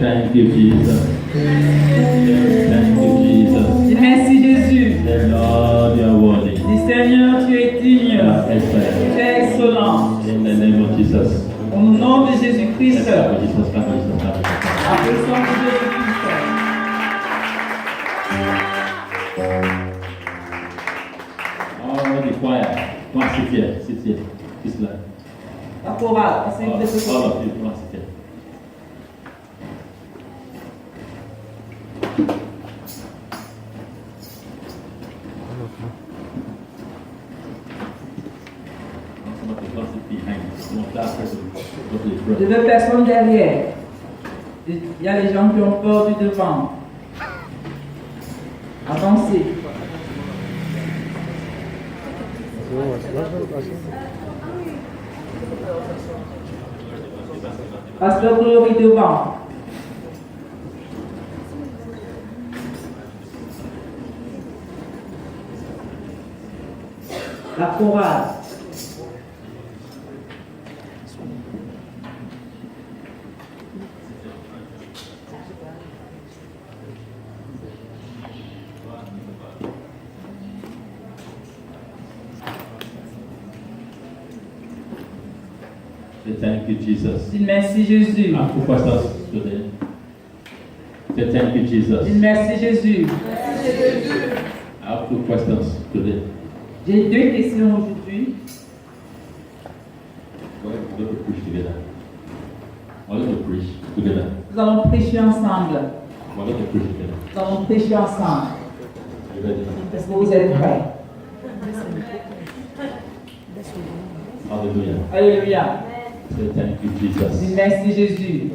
thank you, Jesus. Thank you, Jesus. Merci Jésus. Lord, you are worthy. Dis Seigneur, tu es digne. You are excellent. Tu es excellent. In the name of Jesus. Au nom de Jésus-Christ. Clap for Jesus, clap for Jesus, clap for Jesus. Applaudissons pour Jésus-Christ. All the choir. Come on, sit here. Sit here. This line. La chorale. Essayez de se All of you, come on, sit here. De deux personnes derrière. Il y a les gens qui ont peur du devant. Avancez. Pasteur Glory devant. La chorale. Thank you, Jesus. Dis merci Jésus. I have two questions today. Say thank you, Jesus. Dis merci Jésus. I have two questions today. J'ai deux questions aujourd'hui. We're going to preach together. We're going to preach together. Nous allons prêcher ensemble. We're going to preach together. Nous allons prêcher ensemble. You ready? Est-ce que vous êtes prêts? Hallelujah. Alléluia. Say thank you, Jesus. Dis merci Jésus.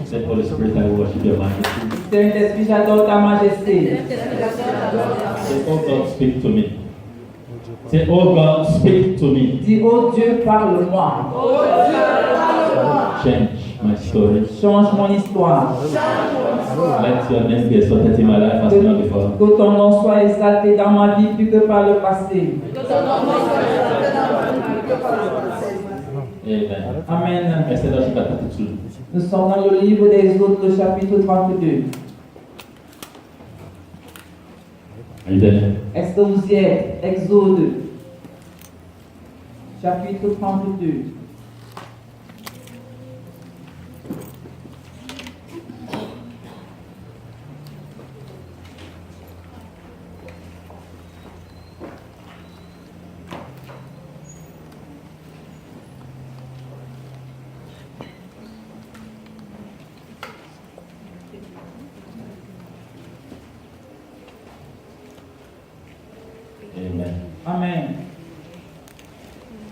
Say, Holy Spirit, I worship your majesty. Saint-Esprit, j'adore ta majesté. Say, oh God, speak to me. Say, oh God, speak to me. Dis, oh Dieu, parle-moi. Change my story. Change mon histoire. Let your name be exalted in my life as never before. Que ton nom soit exalté dans ma vie plus que par le passé. Amen. Amen. Exodus chapter 32. Nous sommes dans le livre des Exodes, le chapitre 32. Are you there? Est-ce que vous y êtes? Exode, chapitre 32. Amen. Amen.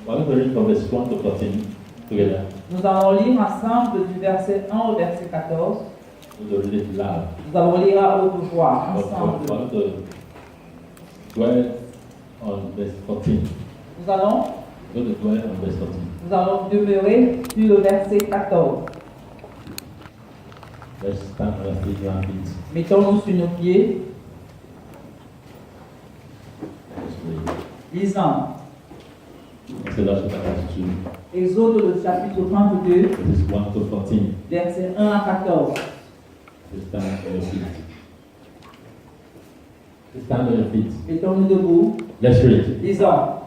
We're going to read from verse 1 to 14 together. Nous allons lire ensemble du verset 1 au verset 14. We're going to read it loud. Nous allons lire à haute voix We're ensemble. going to dwell on verse 14. Nous allons demeurer sur le verset 14. Let's stand on our feet and feet. Mettons-nous sur nos pieds, Let's read. lisant Exodus chapter 32, Exode le chapitre 32, verses 1 to 14. verset 1 à 14. Let's stand on your feet. Let's stand on your feet. Mettons-nous debout, Let's read. lisant.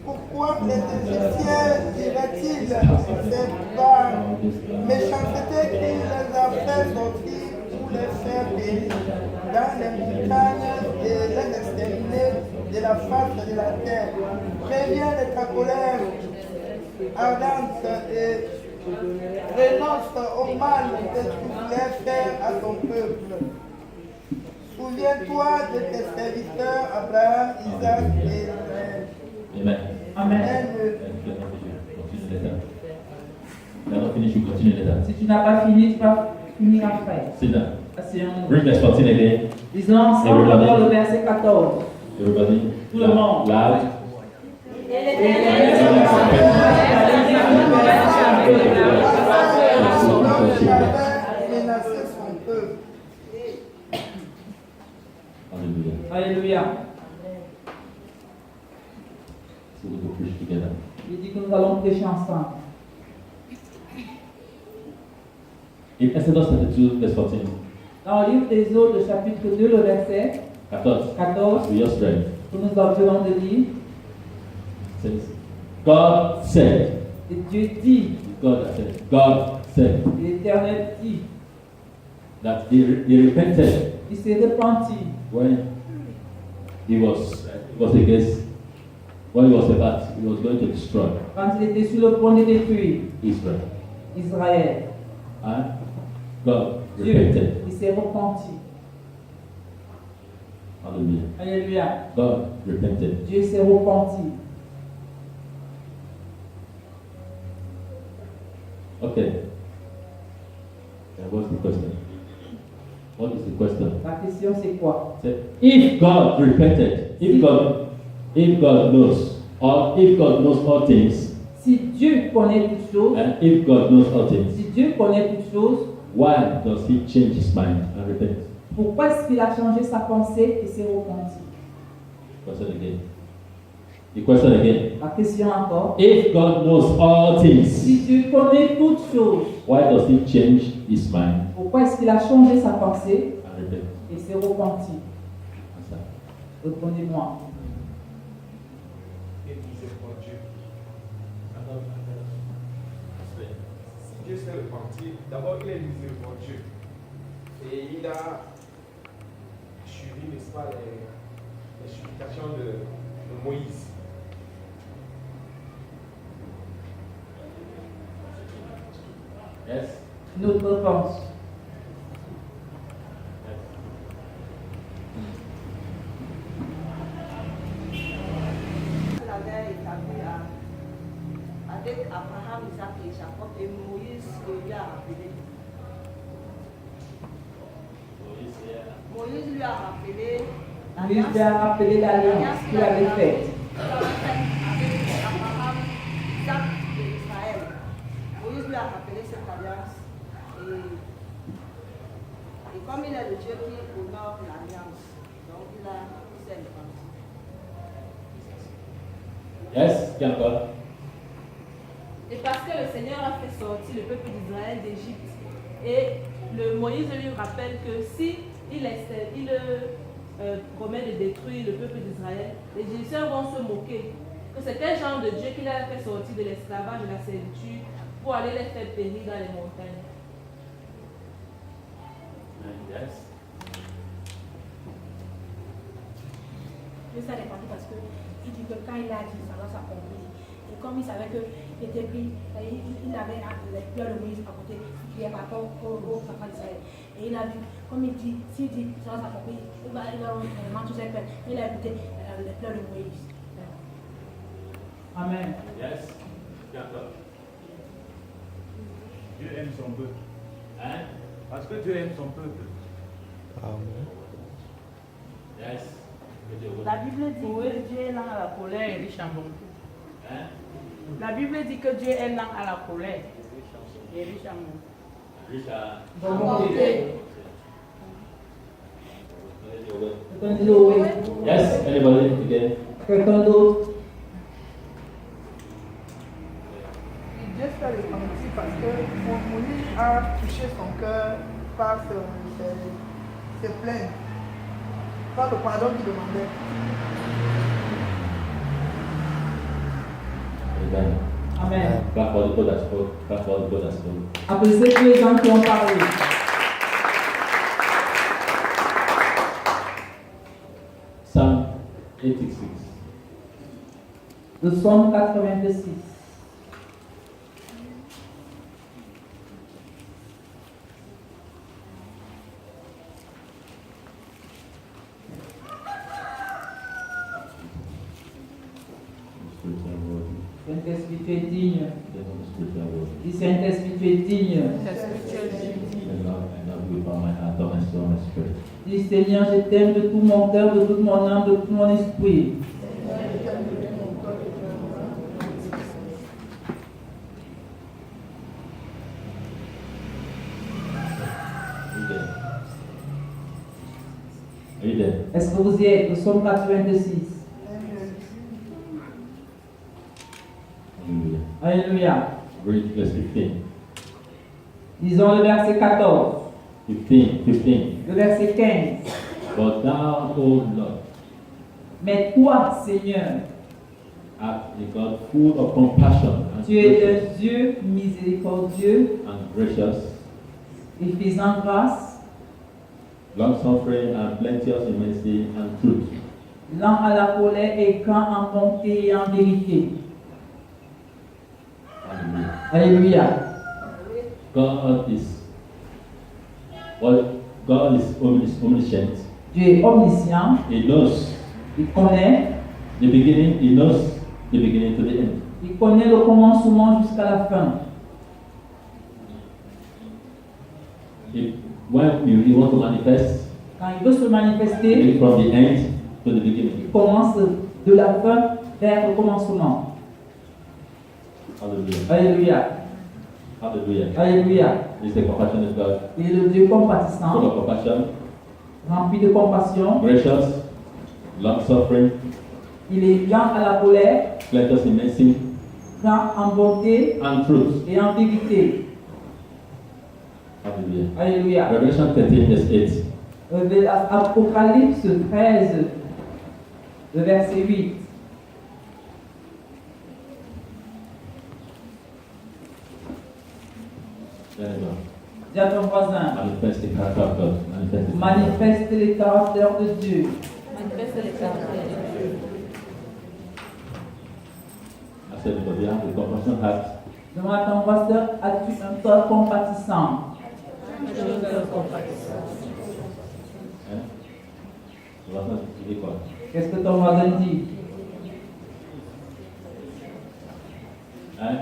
Pourquoi les Égyptiens diraient-ils c'est par méchanceté qu'il les a fait sortir pour les faire périr dans les montagnes et les exterminer de la face de la terre? Préviens de ta colère ardente et renonce au mal que tu voulais faire à ton peuple. Souviens-toi de tes serviteurs Abraham, Isaac et Israël. Amen. Amen. Continue l'état. Quand on finit, je continue l'état. Si tu n'as pas fini, tu vas finir après. Sit down. Asseyons-nous. Read verse 14 again. Lisons ensemble d'abord le verset 14. Everybody. Tout le monde. Loud. Menacer son peuple. Hallelujah. Alléluia. So we will preach together. Il dit que nous allons prêcher ensemble. In Exodus 32, verse 14. Dans le livre des Eaux, le chapitre 2, le verset 14. 14, We just read. que nous venons de lire, Says, God said. et Dieu dit, God said. God said l'Éternel dit, that he repented il s'est repenti when he was against, when he was about, he was going to destroy quand il était sur le point de détruire Israel. Israël. And God Dieu, repented. il s'est repenti. Hallelujah. Alléluia. God repented. Dieu s'est repenti. Okay. And what's the question? What is the question? La question c'est quoi? Say, if God repented, if God knows, or if God knows all things, Si Dieu connaît toutes choses, and if God knows all things, si Dieu connaît toutes choses, why does he change his mind and repent? pourquoi est-ce qu'il a changé sa pensée et s'est repenti? Question again. The question again. La question encore. If God knows all Si things, Dieu connaît toutes choses, why does he change his mind pourquoi est-ce qu'il a changé sa pensée and repent? et s'est repenti? Answer. Répondez-moi. Si Dieu s'est repenti, d'abord il est miséricordieux. Et il a suivi, n'est-ce pas, les supplications de Moïse. Yes. Notre réponse. Il avait établi avec Abraham, Isaac et Jacob, et Moïse lui a rappelé. Moïse lui a rappelé Moïse lui a rappelé l'alliance qu'il avait faite. avec Abraham, Isaac et Israël. Moïse lui a rappelé cette alliance. Et comme il est le Dieu qui honore l'alliance, donc il si elle est partie. Yes, qui encore? Et parce que le Seigneur a fait sortir le peuple d'Israël d'Égypte, et Moïse lui rappelle que si il promet de détruire le peuple d'Israël, les Égyptiens vont se moquer. Que c'est quel genre de Dieu qu'il a fait sortir de l'esclavage, de la servitude, pour aller les faire périr dans les montagnes. Yes. Mais ça dépend parce que il dit que quand il a dit ça, ça a compris. Et comme il savait qu'il était pris, il avait les pleurs de Moïse à côté, il n'y a pas peur au papa d'Israël. Et il a vu, comme il dit, s'il dit ça, ça a compris, il va vraiment tout faire. Il a écouté les pleurs de Moïse. Amen. Yes. Qui encore? Dieu aime son peuple. Hein? Parce que Dieu aime son peuple. Yes. La Bible dit que Dieu est lent à la colère et riche en bonté. Hein? La Bible dit que Dieu est lent à la colère et riche en bonté. Richard. Yes, anybody again? Quelqu'un d'autre? Dieu fait le penalty parce que Moïse a touché son cœur par ses plaintes, par le pardon qu'il demandait. Amen. Amen. Clap for the God that spoke. Clap for the God that spoke. Applaudissez tous les gens qui ont parlé. Psalm 86. Le psaume 86. Saint-Esprit, tu es digne. Dis Saint-Esprit, tu es digne. Dis Seigneur, je t'aime de tout mon cœur, de toute mon âme, de tout mon esprit. Est-ce que vous y êtes? Le psaume 86. Alléluia. Read verse 15. Disons le verset 14. 15. Le verset 15. But thou, O Lord, Mais toi, Seigneur, art a God full of compassion and tu es gracious, un Dieu miséricordieux and gracious, et faisant grâce, long-suffering and plenteous in mercy and truth. lent à la colère et grand en bonté et en vérité. Hallelujah. Alléluia. God is omniscient. Dieu est omniscient, He knows il connaît the beginning, he knows the beginning to the end. Il connaît le commencement jusqu'à la fin. When you want to manifest, Quand il veut se manifester, it from the end to the beginning. il commence de la fin vers le commencement. Hallelujah. Alléluia. Hallelujah. Alléluia. He's a compassionate God, Il est le Dieu full compatissant, of compassion, rempli de compassion. gracious, long-suffering, Il est lent à la colère, plenteous in mercy, grand en bonté and truth. et en vérité. Hallelujah. Alléluia. Revelation 13, verse 8. Apocalypse 13, le verset 8. There you go. Dis à ton voisin, Manifest the character of God. Manifest the manifeste les caractères de Dieu. Manifeste les caractères de Dieu. I said, because you have a compassion heart, Demande à ton voisin, as-tu un cœur compatissant? hein? Tu vas faire tu dis quoi? Qu'est-ce que ton voisin dit? Hein?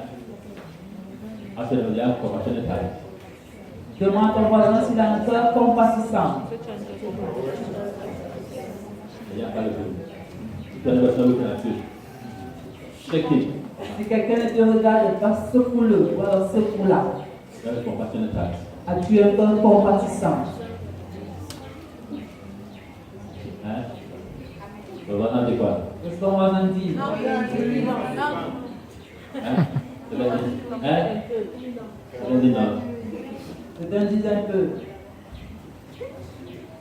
I said, you have a compassionate heart. Demande à ton voisin s'il a un cœur compatissant. Il y a pas le but. Si tu as une personne looking at you, shake it. Si quelqu'un ne te regarde pas, secoue-le, ou alors secoue-la. You have a compassionate heart. As-tu un cœur compatissant? Hein? Le voisin dit quoi? Qu'est-ce que ton voisin dit? Hein? Hein? On dit non. Quelqu'un dit un peu.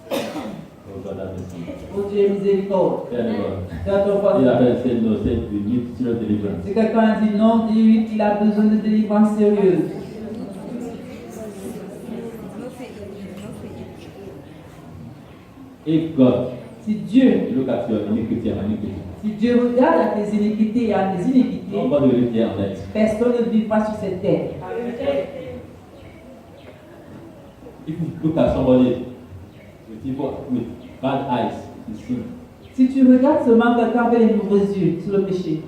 Oh, God have mercy. Oh Dieu miséricorde. Fais un effort. Fais ton Il voisin. appelle c'est no, c'est you need serious deliverance. Si quelqu'un dit non, dis-lui qu'il a besoin de délivrance sérieuse. If God Si Dieu, look at your iniquity and iniquity, si Dieu regarde à tes iniquités et à tes iniquités, nobody will live there on earth. personne ne vivra sur cette terre. If you look at somebody with evil, with bad eyes, it's sin. Si tu regardes seulement quelqu'un avec les mauvais yeux, c'est le péché.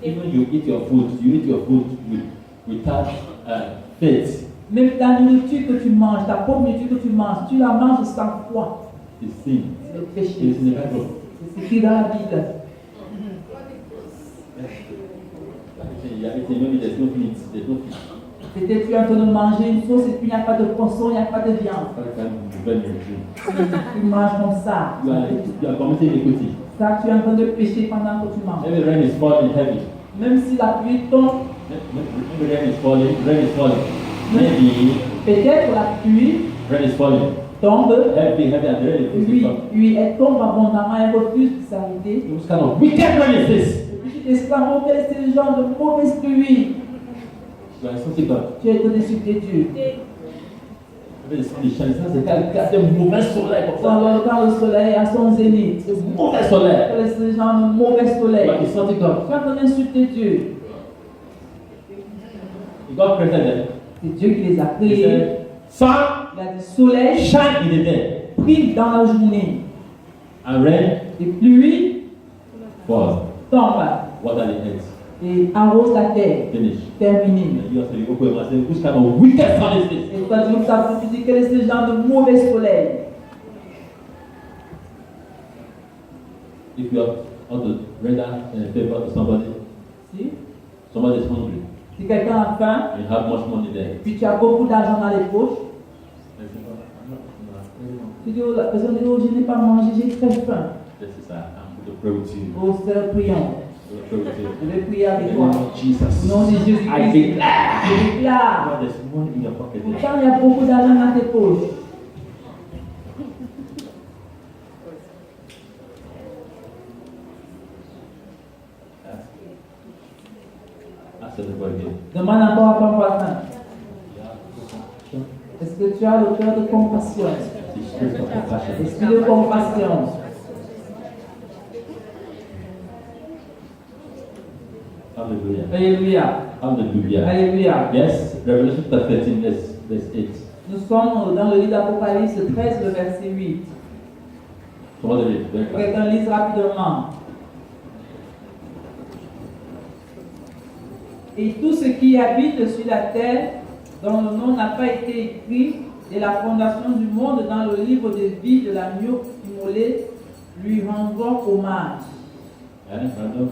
Even you eat your food without faith, Même la nourriture que tu manges, ta pauvre nourriture que tu manges, tu la manges sans foi. it's sin. C'est le It péché. is in the Bible. C'est écrit dans la Bible. Il y a maybe there's no meat, there's no fish. Peut-être tu es en train de manger une sauce et puis il n'y a pas de poisson, il n'y a pas de viande. How can you prevent your sin? Tu manges comme ça. You are committing iniquity. Ça, tu es en train de pécher pendant que tu manges. Maybe rain is falling heavy. Même si la pluie tombe, Maybe rain is falling. Maybe peut-être la pluie rain is falling. tombe, Heavy, and the rain is oui, falling. oui, elle tombe abondamment, elle refuse de s'arrêter. What kind of wicked rain is this? Et puis tu t'exclames, oh, quel est ce genre de mauvaise pluie? You are insulting God. Tu es au-dessus de Dieu. Maybe the sun is shining. C'est un mauvais soleil comme ça. Quand le soleil est à son zénith, C'est un mauvais soleil. quel est ce genre de mauvais soleil? You are insulting God. Tu es en train d'insulter Dieu. God created them. C'est Dieu qui les a He créés. said, sun, Il a dit soleil, shine in the day, brille dans la journée. and rain Et pluie falls. tombe Water the earth. et arrose la terre. Finish. Terminé. And you also you open and say, which kind of wicked sun is this? Et quand tu dis quel est ce genre de mauvais soleil? If you want to render a favor to somebody, Si, somebody is hungry, si quelqu'un a faim, and you have much money there. puis tu as beaucoup d'argent dans les poches, And you say, "Oh, tu dis, oh, la personne dit, oh, je n'ai pas mangé, j'ai très faim. this is I'm going to pray with you. Oh, Seigneur, prions. I'm going to pray with you. Je vais prier In avec the toi. name of Jesus, Au nom de Jésus I Christ, declare, je déclare. God, there's money in your pocket there. Pourtant, il y a beaucoup d'argent dans tes poches. Ask everybody again. Demande encore à ton voisin. Yeah. Est-ce que tu as le cœur de compassion? The spirit of compassion. Esprit de compassion. Hallelujah. Alléluia. Hallelujah. Alléluia. Yes, Revelation chapter 13, verse 8. Nous sommes dans le livre d'Apocalypse 13, le verset 8. Somebody read very fast. Quelqu'un lise rapidement. Et tout ce qui habite sur la terre, dont le nom n'a pas été écrit dès la fondation du monde dans le livre de vie de l'agneau immolé, lui rendront hommage. And random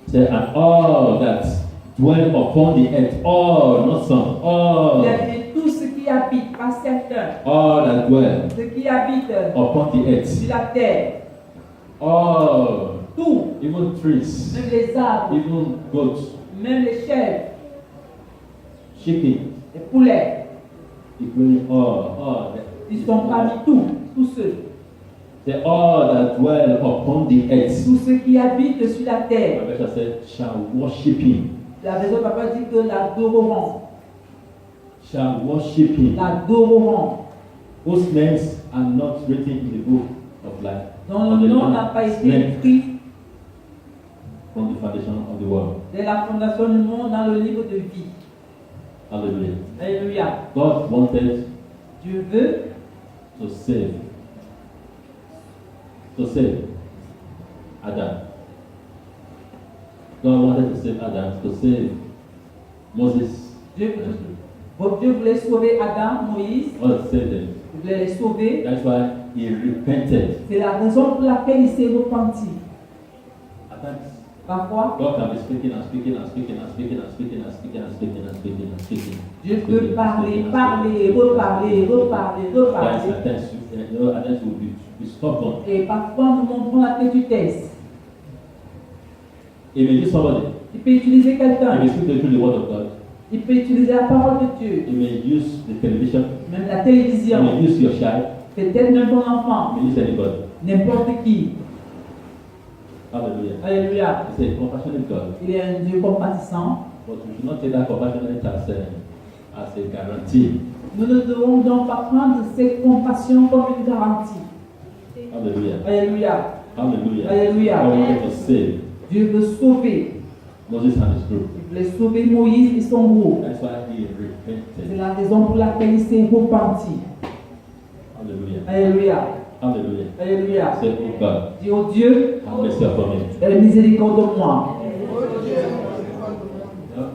say, and all that dwell upon the earth, all, not some, Il a all, dit tout ce qui habite, pas certains, all that dwell ce qui habite upon the earth, sur la terre, all, tout, even trees, même les arbres, even goats, même les chèvres, chicken, les poulets, including all, ils sont parmi tous ceux. say all that dwell upon the earth. Tous ceux qui habitent sur la terre. Revelation said, shall worship him, La raison papa dit que l'adoreront. shall worship him, L'adoreront. whose names are not written in the book of life, Dont le nom n'a pas été Name écrit from the foundation of the world. dès la fondation du monde dans le livre de vie. Hallelujah. Alléluia. God wanted Dieu veut to save Adam. God wanted to save Adam, to save Moses. Dieu voulait sauver Adam, Moïse. God saved them. Il voulait les sauver. That's why he repented. C'est la raison pour laquelle il s'est repenti. At times, Parfois, God can be speaking and speaking and speaking and speaking and speaking and speaking and speaking and speaking and speaking. Dieu peut parler, parler, reparler, reparler, reparler. Attends, you stop on. Et parfois, nous montrons la petitesse. He may use somebody. Il peut utiliser He quelqu'un. may speak through the word of God. Il peut utiliser la parole de Dieu. He may use the television. Même la He télévision. may use your child. Peut-être même ton enfant. He may use anybody. N'importe qui. Hallelujah. Alléluia. He's a compassionate God. Il est un Dieu compatissant. But we should not take that compassionate as a guarantee. Nous ne devons donc pas prendre cette compassion comme une garantie. Hallelujah. Alléluia. Hallelujah. Alléluia. God wanted to save Dieu veut sauver. Moses and his group. Il voulait sauver Moïse et son groupe. That's why he C'est repented. la raison pour laquelle il s'est repenti. Hallelujah. Alléluia. Hallelujah. Alléluia. Say, oh God, Dis au Dieu, have mercy upon me. aie miséricorde de moi.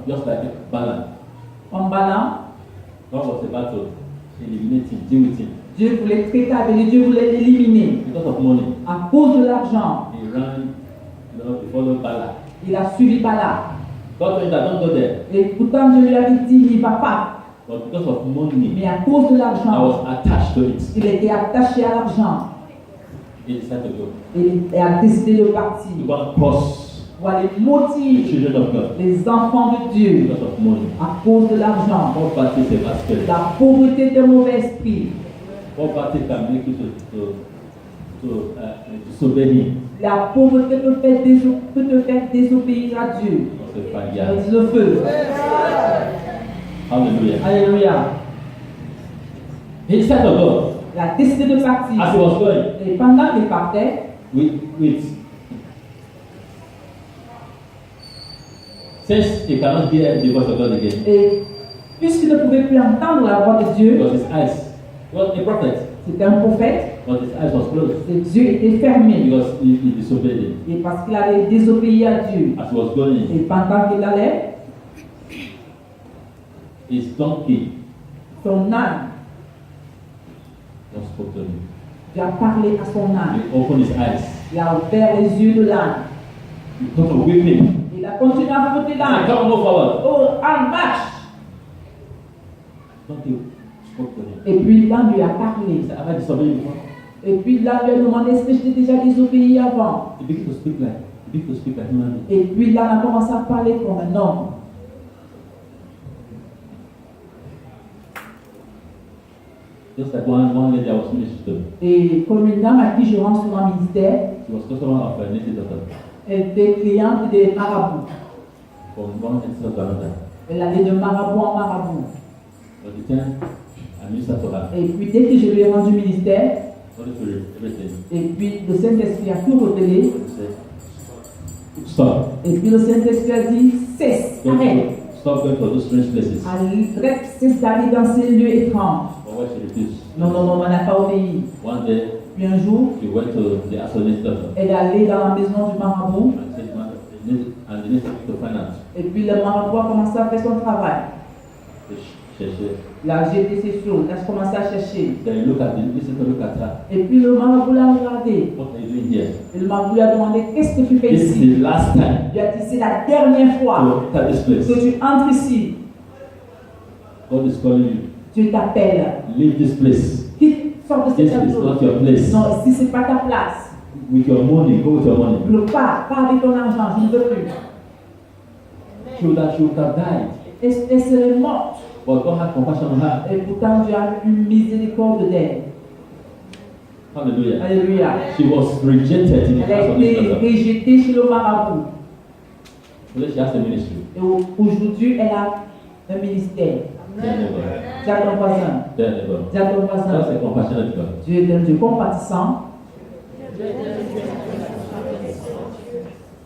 Just like Balaam. En Balaam, God was about to eliminate him, deal with him. Dieu voulait traiter avec lui, Dieu voulait l'éliminer. Because of money, À cause de l'argent, he ran, he followed Balaam. il a suivi Balaam. God told him that don't go there. Et pourtant, Dieu lui avait dit, il n'y va pas. But because of money, Mais à cause de I l'argent, was attached to it. il était attaché à l'argent. He decided to go. Et il a décidé de partir. To go and cross Pour aller the motiver children of God les enfants de Dieu because of money. à cause de l'argent. Poverty is a bad spirit. La pauvreté est un mauvais esprit. Poverty can make you to disobey him. La pauvreté peut te faire désobéir à Dieu. Because of Ça fire. dit le feu. Hallelujah. Alléluia. He decided to go. Il a décidé de partir. As he was going, Et pendant qu'il partait, since he cannot hear the voice of God again, et puisqu'il ne pouvait plus entendre la voix de Dieu, because his eyes, he was a prophet, c'était un prophète, but his eyes was closed ses yeux étaient fermés. because he disobeyed him. Et parce qu'il avait désobéi à Dieu. As he was going, Et pendant qu'il allait, his donkey son âne, was spoke to him. Dieu a parlé à son âne. He opened his eyes. Il a ouvert les yeux de l'âne. Because of weeping. Il a continué à fouetter I l'âne. can't move forward. Oh, âne, marche! Donkey spoke to him. Et puis l'âne lui a He parlé. said, have I disobeyed before? Et puis l'âne lui a demandé est-ce que je t'ai déjà désobéi avant? He began to speak like human being. Et puis l'âne a commencé à parler comme un homme. Just like one lady I was ministering to. Et comme une dame à qui je rends souvent ministère, She was customer of a native doctor elle était cliente des marabouts. from one instance to another. Elle allait de marabout en marabout. But the time I ministered to her, Et puis dès que je lui ai rendu ministère, Holy Spirit, everything, et puis le Saint-Esprit a tout révélé, he said, stop. et puis le Saint-Esprit a dit cesse, arrête, Stop going to those strange places. arrête, cesse d'aller dans ces lieux étranges. But why she refused? Non, non, non, on n'a pas obéi. One day, Puis un jour, she went to the assassinated doctor elle est allée dans la maison du marabout, and said, "Man, and the next thing to find out, et puis le marabout a commencé à faire son travail. she said, Il a jeté ses choses, il a commencé à chercher. then look at the, listen to look at her. Et puis le marabout l'a regardé. What are you doing here? Et le marabout lui a demandé qu'est-ce que tu fais This is ici? the last time Il a dit c'est la dernière fois to enter this place. que tu entres ici. God is calling you. Dieu t'appelle. Leave this place. Quitte, sors de This cette is maison. not your place. Non, si c'est pas ta place, With your money, go with your money. ne pars, pars avec ton argent, je ne veux plus. She would have died. Elle serait morte. But God had compassion on her. Et pourtant Dieu a eu miséricorde d'elle. Hallelujah. Alléluia. She was rejected in the Elle house a of this été doctor. rejetée chez le marabout. Today she has a ministry. Et aujourd'hui, elle a un ministère. Dear neighbor. Dis à ton voisin. Dear neighbor. Dis à ton That's a voisin. compassionate God. Dieu est un Dieu compatissant.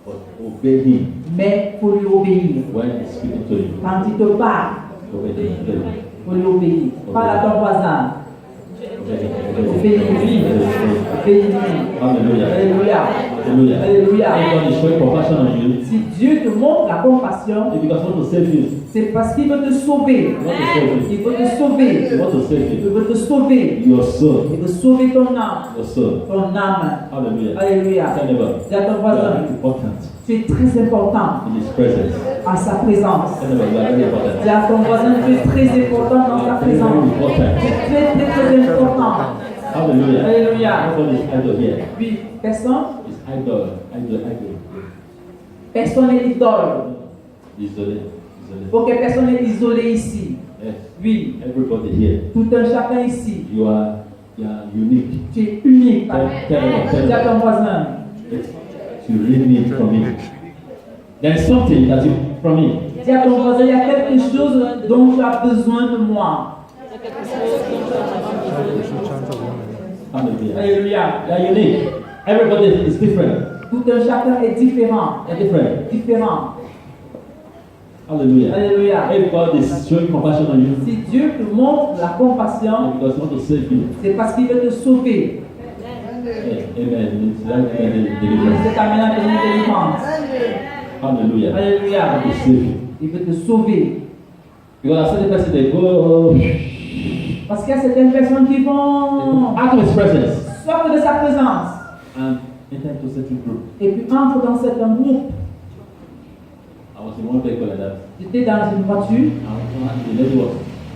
But obey Him Mais il faut lui obéir. when He's speaking to you. Quand il te parle, Obey Him. Obey Him. il faut lui obéir. Parle à ton voisin. Obey Him. Obey Him. Obéis-lui. Obéis-lui. Hallelujah. Alléluia. Hallelujah. Alléluia. If God is showing compassion on you, Si Dieu te montre la compassion, it's because He wants to save you. c'est parce qu'il veut te sauver. He wants to save you. Il veut te sauver. He wants to save Il you. veut te sauver. Your soul. Il veut sauver ton âme. Your soul. Ton âme. Hallelujah. Alléluia. Tell neighbor, Dis à ton you voisin, are very important tu es très important in His presence. à sa présence. Tell neighbor, you are very important. Dis à ton voisin, tu es très important dans sa Very, very présence. important. Tu es très, très, très important. Hallelujah. Alléluia. Nobody is idol here. Oui, personne, It's idol. personne n'est idole. Isolé. Il faut que personne n'est isolé ici. Yes. Oui, Everybody here. tout un chacun ici. You are unique. Tu es unique. Tell Dis à ton voisin, You really need from me. There is something that you from me. dis à ton voisin, il y a quelque chose dont tu as besoin de moi. Hallelujah. Alléluia. You are unique. Everybody is different. Tout un chacun est différent. They're different. Différent. Hallelujah. Alléluia. If God is showing compassion on you, Si Dieu te montre la compassion, it's because He wants to save you. c'est parce qu'il veut te sauver. Amen. It's that deliverance. C'est ta meilleure délivrance. Hallelujah. Alléluia. I want to save you. Il veut te sauver. Because I said the person they go Parce qu'il y a certaines personnes qui vont out of His presence sortir de sa présence and enter into certain group. et puis entrent dans certains groupes. I was in one vehicle like that. J'étais dans une voiture The lady was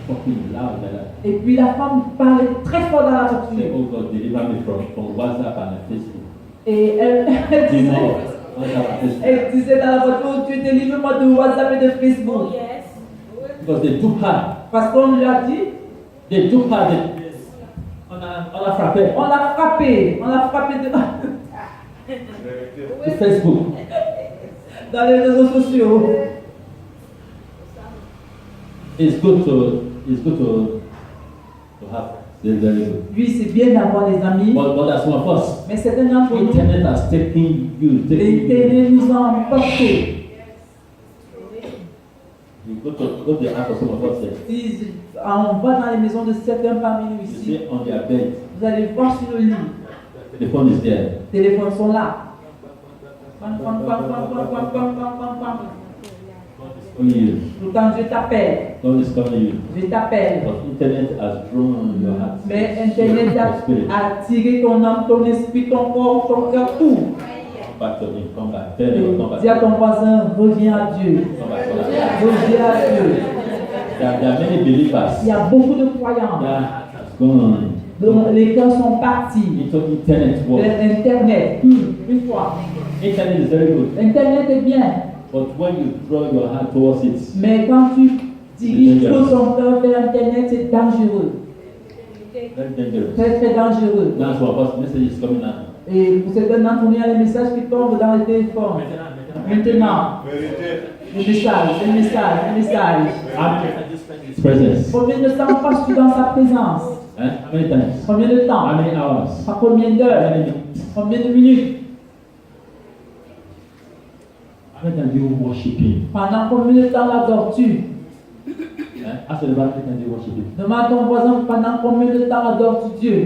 talking loud like that. et puis la femme parlait très fort dans la Say, voiture. oh God, deliver me from WhatsApp and Facebook. Et elle You disait, know, WhatsApp and Facebook. elle disait dans la voiture, tu délivre-moi de WhatsApp et de Facebook. Because they took her. Parce qu'on lui a dit, They took her. On a frappé. on l'a frappé de, To Facebook. dans les réseaux sociaux. It's good to have. It's very good. Oui, c'est bien d'avoir des amis, But as one of us, mais certains d'entre nous, internet has taken you. l'Internet nous a emportés. You go to the app of some of us here. Si on va dans les maisons de certains parmi nous You ici, see on their bed, vous allez voir sur le lit, the phone is there. les téléphones sont là. Pam, pam, pam, pam, pam, pam, pam, pam, pam, pam. Only you. Tout quand je t'appelle, God is calling you. je t'appelle. But internet has drawn your heart. Mais Internet Your spirit. a attiré ton âme, ton esprit, ton corps, ton cœur, tout. Come back to Him. Come back. Tell him. Come back. Dis à ton voisin, reviens à Dieu. Come back. Come back. Reviens à Dieu. There are many believers. Il y a beaucoup de croyants. That has gone dont les cœurs sont partis. into internet world. Internet, une fois. Internet is very good. Internet est bien. But when you draw your heart towards it, Mais quand tu diriges trop ton cœur vers Internet, c'est dangereux. very dangerous. Très, très dangereux. That's why first message is coming out. Et pour certains d'entre nous, il y a les messages qui tombent dans le téléphone. Maintenant, les messages. His presence. Combien de temps passes-tu dans sa présence? How many times? Combien de temps? How many hours? Par combien How d'heures? many minutes? Combien de minutes? How many times do you worship Him? Pendant combien de temps l'adores-tu? Ask the Bible, how many times do you worship Him? Demande à ton voisin pendant combien de temps adores-tu Dieu?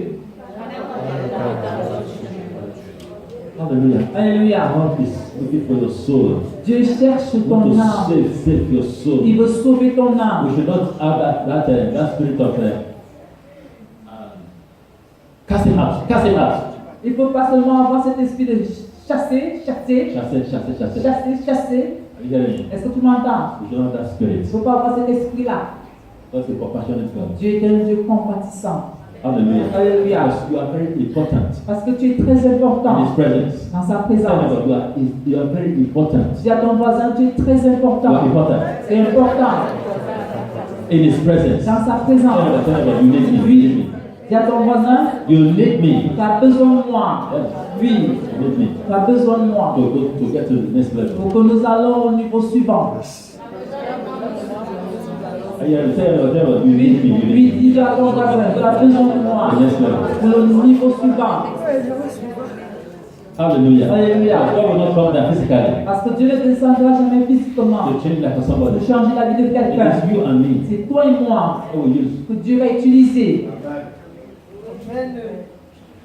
Hallelujah. Alléluia. God is looking for your soul. Dieu cherche He wants ton to âme. save your soul. Il veut sauver ton We âme. should not have that spirit of casting out. Casting out. Il ne faut pas seulement avoir cet esprit de chasser. Chasser. Are you hearing me? Est-ce que tu m'entends? We should not have that spirit. Il ne faut pas avoir cet esprit-là. That's a compassionate God. Dieu est un Dieu compatissant. Hallelujah. Alléluia. Because you are very important Parce que tu es très in His important presence. dans sa Tell présence. neighbor, you are very important. Dis à ton voisin, tu es très You are important. important C'est important in His presence. dans sa Tell présence. neighbor, you need me. You need me. Dis à ton voisin, You need me. tu as besoin de moi. Oui, You need me tu as besoin de moi. to get to the next level. Pour que nous allons au niveau suivant. Tell neighbor, you Oui, need me. You oui, need me. dis à ton voisin, tu as besoin de moi. The next level. Pour le niveau suivant. Hallelujah. Alléluia. God will not come down physically Parce que Dieu ne descendra jamais physiquement to change like somebody. pour changer la vie de It quelqu'un. is you and me C'est toi et moi who will use. que Dieu va utiliser.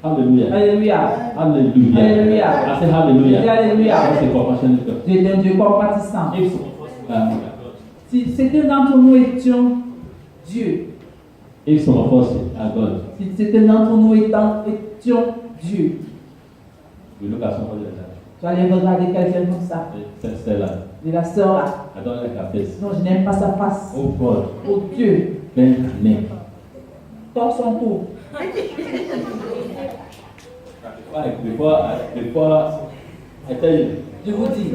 Hallelujah. Alléluia. Hallelujah. Hallelujah. I say hallelujah. Dis Alléluia. That's a compassionate God. Dieu est un Dieu compatissant. If some of us Si c'était d'entre nous étions Dieu, if some of us are God, si c'était d'entre nous étions Dieu, we look at somebody like that. tu vas aller regarder quelqu'un comme ça, Say like, de la sœur là. I don't like her face. Non, je n'aime pas sa face. Oh God, Oh Dieu, bend her neck. tords son cou. Before I tell you, Je vous dis,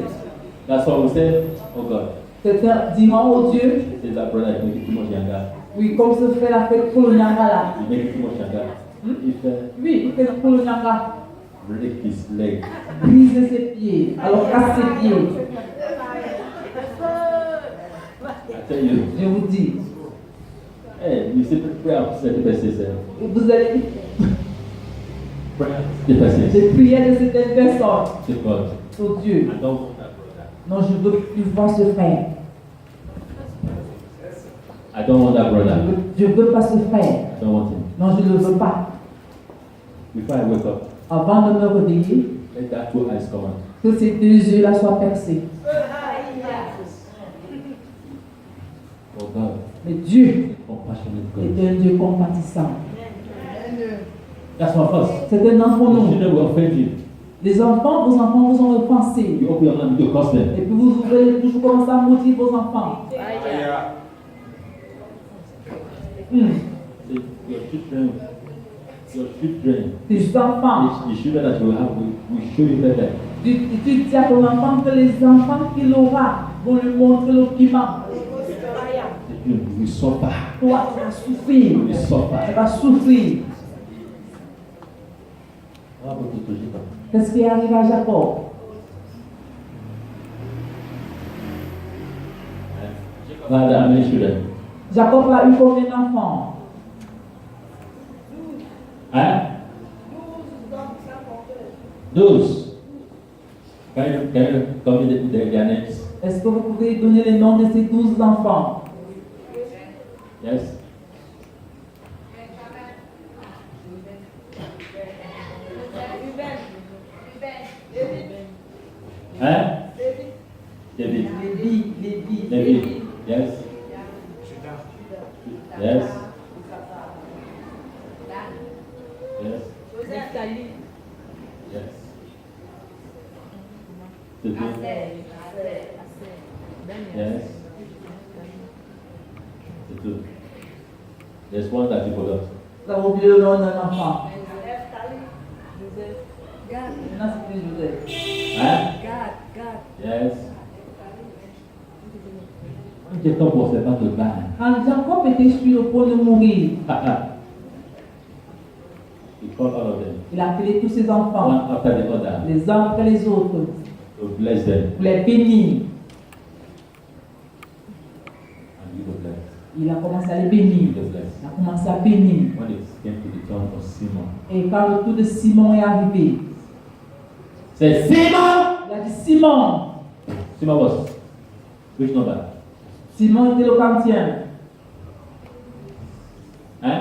that's why we say, oh God, quelqu'un dira oh Dieu, say that brother is making too much younger. oui, comme se fait la fête Kolonyanga là. He's making too much younger. If Oui, il fait Kolonyanga, break his leg, briser ses pieds, alors casse ses pieds. I tell you, Je vous dis, hey, you see prayer of certain persons. vous allez Prayer of the persons. les prières de certaines personnes. Say God, Oh Dieu, I don't want that brother. non, je veux plus voir ce frère. I don't want that brother. Je veux pas ce frère. I don't want him. Non, je ne le veux pas. Before I wake up, Avant de me réveiller, let that two eyes come out. que ces deux yeux-là soient percés. Oh God, Mais Dieu compassionate God. est un Dieu compatissant. That's my first. C'est un enfant The nous. children will offend you. Les enfants, vos enfants vous ont offensé. You open your hand to curse them. Et puis vous commencez à maudire vos enfants. Say, your children, Tes enfants. the children that you will have will show you better. Tu dis à ton enfant que les enfants qu'il aura vont lui montrer le piment. You will suffer. Toi, tu vas souffrir. You will Tu suffer. vas souffrir. How about to Jacob? Qu'est-ce qui arrive à Jacob? Father, how many children? Jacob a eu combien d'enfants? Hein? 12. Can you tell me their names? Est-ce que vous pouvez donner les noms de ces 12 enfants? Yes? Hein? David. Lévi. David. Yes? Yes? Yes? Yes. Yes. There's one that you forgot. Vous avez oublié le nom d'un enfant. Non, c'était Joseph. Hein? Yes. Jacob was about to die. Quand Jacob était sur le point de mourir, He called all of them, il a appelé tous ses enfants, one after the other, les uns après les autres, to bless them. pour les bénir. And he was blessed. Il a commencé à les bénir. He was blessed. Il a commencé à bénir. When it came to the turn of Simon, Et quand le tour de Simon est arrivé, said, Simon! il a dit Simon. Simon was which number? Simon était le quantième. Hein?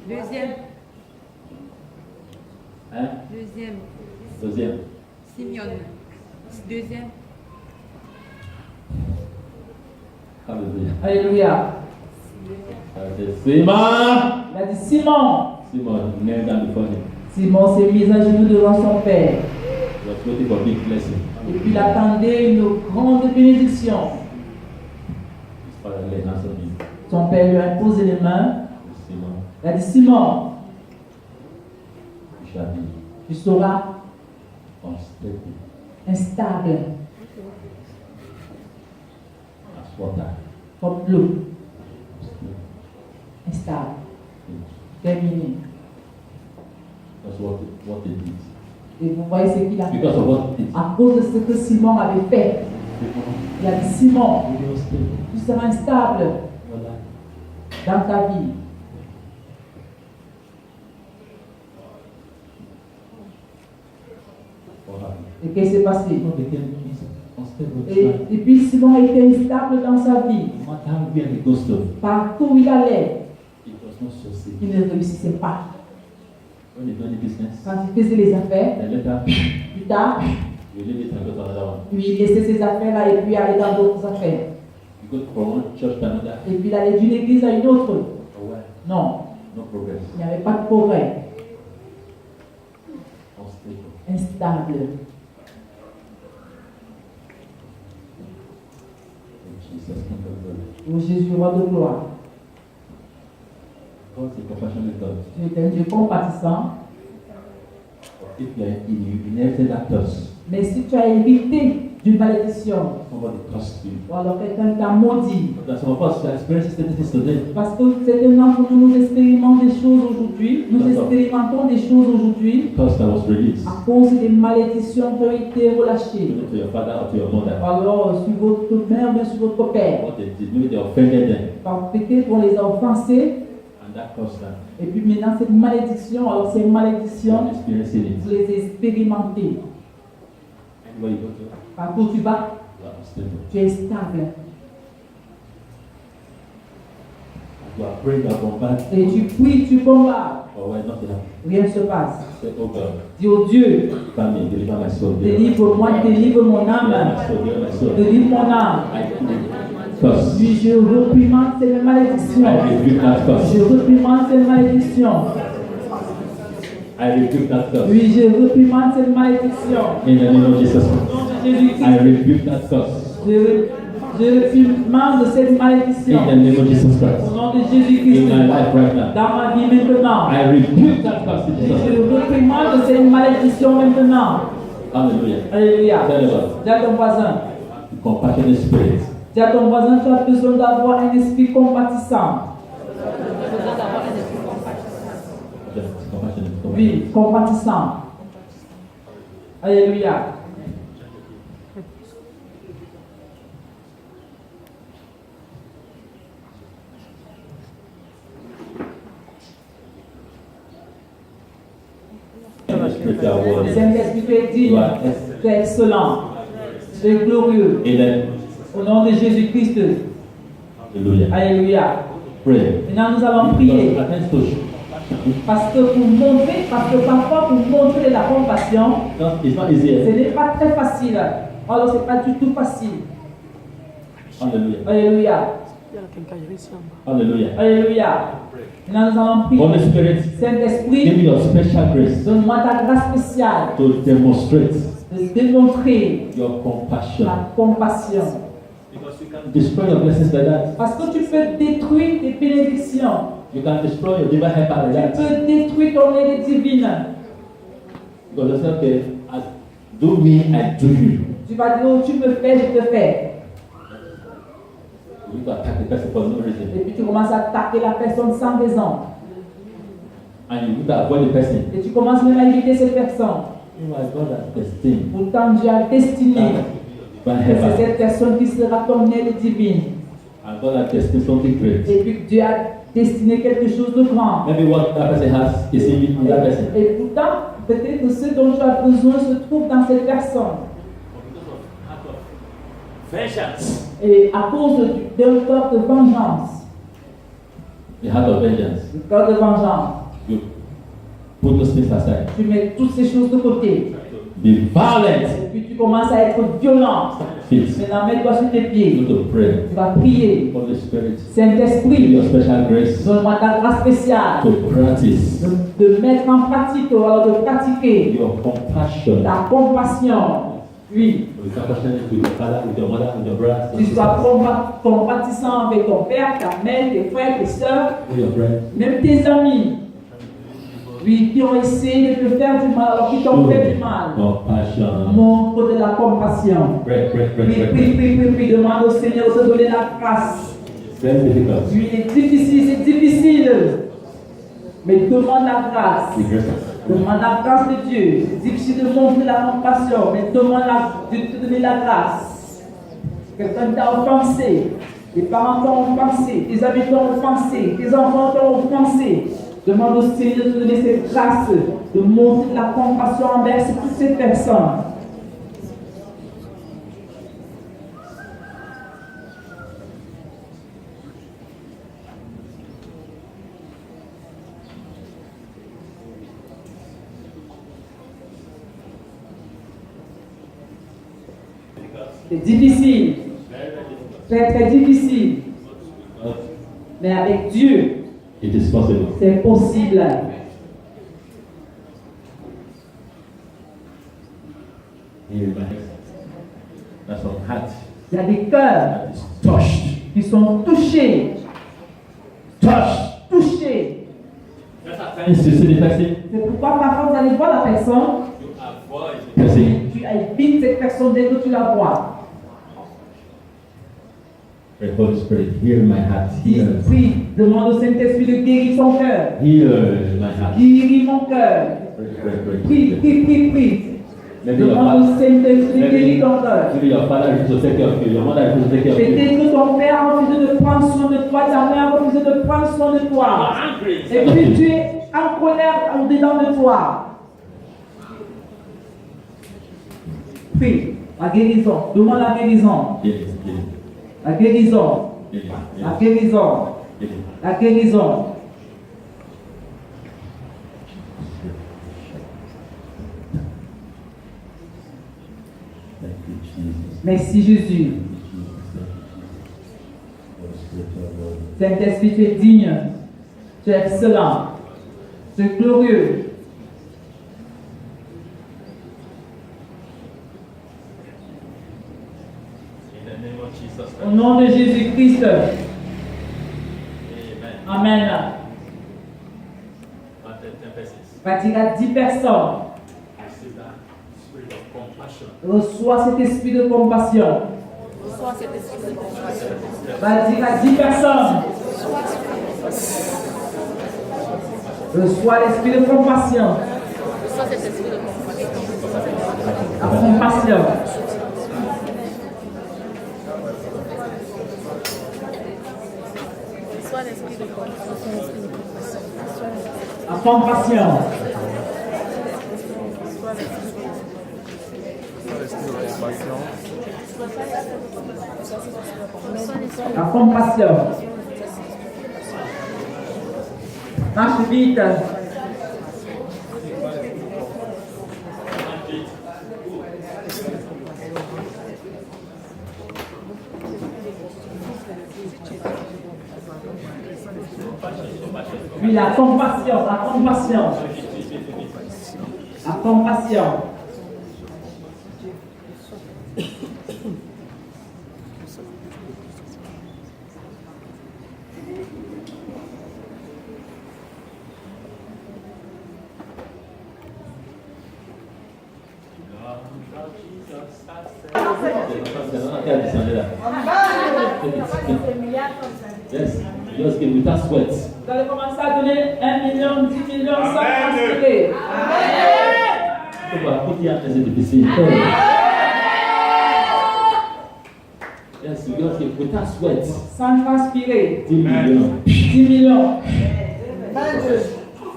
Deuxième. Hein? Deuxième. Deuxième. Simeon. Deuxième. Hallelujah. Alléluia. I said, Simon! Il a dit Simon. Simon knelt down before him. Simon s'est mis à genoux devant son père. He was waiting for big blessing. Et puis il attendait une grande bénédiction. His father laid hands on him. Son père lui a imposé les mains. Simon, Il a dit Simon, you shall be tu seras unstable instable as water. comme l'eau. Instable. Terminé. That's what they did. Et vous voyez ce qu'il a fait. Because of what they did. À cause de ce que Simon avait fait, il a dit Simon, You be unstable. tu seras instable Your life. dans ta vie. What happened? Et qu'est-ce qui s'est passé? Simon became unstable in his life. Et puis Simon a été instable dans sa vie. No matter where he goes to, Partout où il allait, he not succeed. il ne réussissait pas. When you do any business, Quand il faisait les affaires, then later plus tard, you leave it and go to another one. puis il laissait ses affaires là et puis aller dans d'autres affaires. You go from one church to another. Et puis il allait d'une église à une autre. Oh, ouais. Non, No progress. il n'y avait pas de progrès. Unstable. Instable. Jesus, King of glory. Ô Jésus, roi de gloire, God is a compassionate God. tu es un Dieu compatissant, If you inherited that curse, mais si tu as hérité d'une malédiction, somebody cursed you. ou alors quelqu'un t'a maudit, That's some of us are experiencing certain things today. parce que certainement pour nous expérimentons des choses aujourd'hui, nous expérimentons des choses aujourd'hui Curse that was released. à cause des malédictions qui ont été relâchées. Maybe to your father or to your mother. Alors, sur votre mère, bien sur votre père, What they did, maybe they offended them. peut-être on les a offensés, And that caused them. et puis maintenant cette malédiction, alors ces malédictions, You're experiencing it. vous les expérimentez. Anywhere you go to, Partout où tu vas, you are unstable. tu es stable. You are praying, you are bombarded. Et tu pries, tu combattes, Oh, why nothing happens? rien ne se passe. Say, oh God, Dis au Dieu, deliver me, deliver my soul. délivre-moi, délivre mon âme, Deliver my soul. délivre mon âme. I curse. Puis je réprimande ces malédictions. I rebuke that curse. Je réprimande ces malédictions. I rebuke that curse. Oui, je réprimande ces malédictions. In the name of Jesus. Au nom de Jésus-Christ, I rebuke that curse. je réprimande cette malédiction. In the name of Jesus Au Christ. nom de Jésus-Christ, In my life right now. dans ma vie maintenant. I rebuke that curse in Jesus' name. Je réprimande cette malédiction maintenant. Hallelujah. Alléluia. Tell them, Dis à ton voisin, compassionate spirit. dis à ton voisin, tu as besoin d'avoir un esprit compatissant. Compassionate. Oui, compatissant. Alléluia. Spirit, you are worthy. Saint-Esprit, tu es digne, tu es excellent, tu es glorieux. Amen. Au nom de Jésus-Christ. Hallelujah. Alléluia. Pray. Maintenant, nous allons prier. Because attend to Parce que parfois, pour montrer la compassion, it's not easy. ce n'est pas très facile. Alors, ce n'est pas du tout facile. Hallelujah. Alléluia. Hallelujah. Alléluia. Maintenant, nous allons prier. Holy Spirit, give Saint-Esprit, me your special grace donne-moi ta grâce spéciale to demonstrate de démontrer your compassion. la compassion. Because you can destroy your blessings like that. Parce que tu peux détruire tes bénédictions. You can destroy your divine helper like Tu that. peux détruire ton aide divine. Because you say, okay, do me, I do you. Tu vas dire, oh, tu me fais, je te fais. You need to attack the person for no Et reason. puis tu commences à attaquer la personne sans raison. And you need to avoid the person. Et tu commences même à éviter cette personne. You are God has destined. Pourtant, Dieu a destiné Divine que c'est helper. cette personne qui sera ton aide divine. And God has destined something great. Et puis Dieu a destiné quelque chose de grand. Maybe what that person has is in that person. Et pourtant, peut-être que ce dont tu as besoin se trouve dans cette personne. Vengeance. Et à cause d'un cœur de vengeance, The heart of vengeance. le cœur de vengeance, You put those things aside. tu mets toutes ces choses de côté. Be violent. Et puis tu commences à être violent. Feet. Maintenant, mets-toi sur tes You pieds. need to pray. Tu vas prier. Holy Spirit, give Saint-Esprit, your special grace donne-moi ta grâce spéciale to practice de mettre en pratique, ou alors de pratiquer your compassion. ta compassion. Oui, Be compassionate with your father, with your mother, with your brothers, tu sois compatissant avec ton père, ta mère, tes frères, tes soeurs, with your friends. même tes amis. Oui, qui ont essayé de te faire du mal, alors qui t'ont fait du mal. Compassion. Montre de la compassion. Pray, pray, pray, Oui, pray, prie, pray. prie, prie, prie, demande au Seigneur de te donner la grâce. Very difficult. Oui, c'est difficile. Mais demande la grâce. Be grateful. Demande la grâce de Dieu. C'est difficile de montrer la compassion, mais demande de te donner la grâce. Quelqu'un t'a offensé, tes parents t'ont offensé, tes amis t'ont offensé, tes enfants t'ont offensé. Demande au Seigneur de te donner cette grâce, de montrer la compassion envers toutes ces personnes. C'est difficile. Très très difficile. Mais avec Dieu, It is possible. c'est possible. Here, that's from heart. Il y a des cœurs That is touched. qui sont touchés. Touched. Touchés. And you see the person. C'est pourquoi parfois vous allez voir la personne, You avoid the person. tu évites cette personne dès que tu la vois. Pray, Holy Spirit, heal my heart. Dis, Heal. prie, demande au Saint-Esprit de guérir ton cœur. Heal my heart. Guéris mon cœur. Prie, prie, prie, prie. Maybe your Demande au father, Saint-Esprit de guérir ton cœur. maybe your father refused to take care of you. Your mother refused to take care of you. Peut-être que ton père a refusé de prendre soin de toi, ta mère a refusé de prendre soin de toi. Et puis tu es en colère au-dedans de toi. Prie, la guérison. Demande la guérison. Heal, heal, La guérison. heal, La heal, guérison. heal. La guérison. Thank you, Jesus. Merci Jésus. Saint-Esprit, tu es digne. Tu es excellent. Tu es glorieux. In the name of Jesus Au nom de Jésus-Christ. Amen. Amen. But the 10 persons, Va dire à 10 personnes. receive that spirit of compassion. Reçois cet esprit de compassion. Reçois cet esprit de compassion. Va dire à 10 personnes. Reçois l'esprit de compassion. Reçois cet esprit de compassion. La compassion. Reçois l'esprit de compassion. La compassion. La compassion. Marche vite. Puis la compassion, la compassion. La compassion. Yes, just give without sweat. Vous allez commencer à donner 1 million, 10 millions sans transpirer. Put your hands in the PC. Yes, you just give without sweat. Sans transpirer. 10 millions. 10 millions.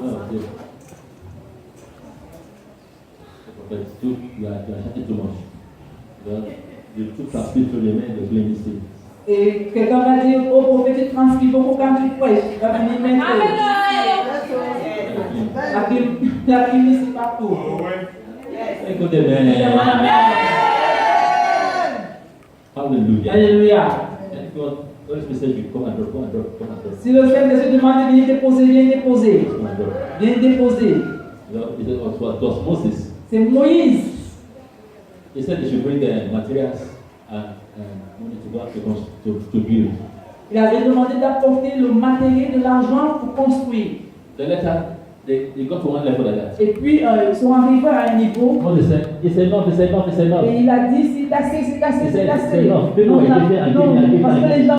Oh, dear. But you are chatting too much. You took ta spit sur les mains de plein ici. Et quelqu'un va dire, oh, prophète, tu transpires beaucoup quand tu prêches. Il va venir mettre la clim ici partout. Écoutez bien. Hallelujah. Alléluia. And God, Holy Spirit said, you come and drop, come and drop, come and drop. Si le Saint-Esprit demande de venir déposer, viens déposer. Come and drop. Viens déposer. It was Moses. C'est Moïse. He said they should bring the materials and money to build. Il avait demandé d'apporter le matériel, de l'argent pour construire. The later, they got to one level like that. Et puis, ils sont arrivés à un niveau. Moses said, it's enough, it's enough, it's enough. Et il a dit, c'est assez, c'est assez, He c'est said, assez. it's enough. People were giving and Non, giving and giving parce and que les giving. gens